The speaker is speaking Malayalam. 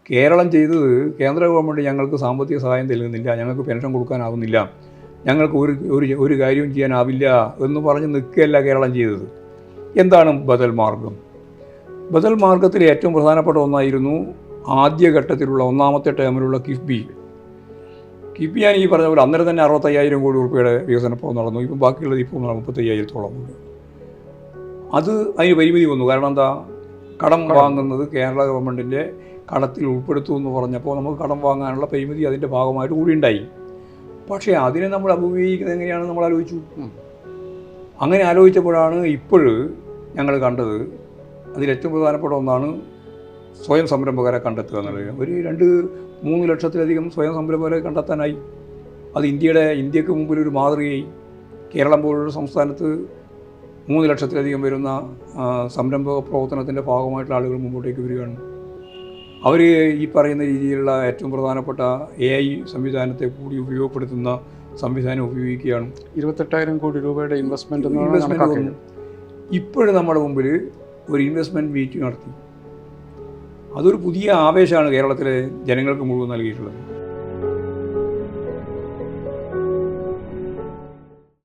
കേരളം ചെയ്തത് കേന്ദ്ര ഗവൺമെൻറ് ഞങ്ങൾക്ക് സാമ്പത്തിക സഹായം നൽകുന്നില്ല, ഞങ്ങൾക്ക് പെൻഷൻ കൊടുക്കാനാവുന്നില്ല, ഞങ്ങൾക്ക് ഒരു കാര്യവും ചെയ്യാനാവില്ല എന്ന് പറഞ്ഞ് നിൽക്കുകയല്ല കേരളം ചെയ്തത്. എന്താണ് ബദൽ മാർഗം? ബദൽ മാർഗത്തിൽ ഏറ്റവും പ്രധാനപ്പെട്ട ഒന്നായിരുന്നു ആദ്യഘട്ടത്തിലുള്ള ഒന്നാമത്തെ ടേമിലുള്ള കിഫ്ബി. കിഫ്ബി ഞാൻ ഈ പറഞ്ഞ പോലെ അന്നേരം തന്നെ 65,000 കോടി രൂപയുടെ വികസന പ്രവർത്തനം നടന്നു. ഇപ്പം ബാക്കിയുള്ളത് ഇപ്പോൾ 35,000-ഓളം ഉണ്ട്. അത് അതിന് പരിമിതി വന്നു. കാരണം എന്താ, കടം വാങ്ങുന്നത് കേരള ഗവൺമെൻറ്റിൻ്റെ കടത്തിൽ ഉൾപ്പെടുത്തുമെന്ന് പറഞ്ഞപ്പോൾ നമുക്ക് കടം വാങ്ങാനുള്ള പരിമിതി അതിൻ്റെ ഭാഗമായിട്ട് കൂടി ഉണ്ടായി. പക്ഷേ അതിനെ നമ്മൾ അഭിമുഖീകരിക്കുന്നത് എങ്ങനെയാണെന്ന് നമ്മൾ ആലോചിച്ചു. അങ്ങനെ ആലോചിച്ചപ്പോഴാണ് ഇപ്പോൾ ഞങ്ങൾ കണ്ടത് അതിലേറ്റവും പ്രധാനപ്പെട്ട ഒന്നാണ് സ്വയം സംരംഭകരെ കണ്ടെത്തുക എന്നുള്ളത്. ഒരു 2-3 ലക്ഷത്തിലധികം സ്വയം സംരംഭകരെ കണ്ടെത്താനായി. അത് ഇന്ത്യക്ക് മുമ്പിൽ ഒരു മാതൃകയായി. കേരളം പോലുള്ള സംസ്ഥാനത്ത് 3 ലക്ഷത്തിലധികം വരുന്ന സംരംഭക പ്രവർത്തനത്തിൻ്റെ ഭാഗമായിട്ടുള്ള ആളുകൾ മുമ്പോട്ടേക്ക് വരികയാണ്. അവർ ഈ പറയുന്ന രീതിയിലുള്ള ഏറ്റവും പ്രധാനപ്പെട്ട AI സംവിധാനത്തെ കൂടി ഉപയോഗപ്പെടുത്തുന്ന സംവിധാനം ഉപയോഗിക്കുകയാണ്. 28,000 കോടി രൂപയുടെ ഇൻവെസ്റ്റ്മെൻറ്റ് വന്നു. ഇപ്പോഴും നമ്മുടെ മുമ്പിൽ ഒരു ഇൻവെസ്റ്റ്മെൻറ്റ് മീറ്റിംഗ് നടത്തി. അതൊരു പുതിയ ആവേശമാണ് കേരളത്തിലെ ജനങ്ങൾക്ക് മുഴുവൻ നൽകിയിട്ടുള്ളത്.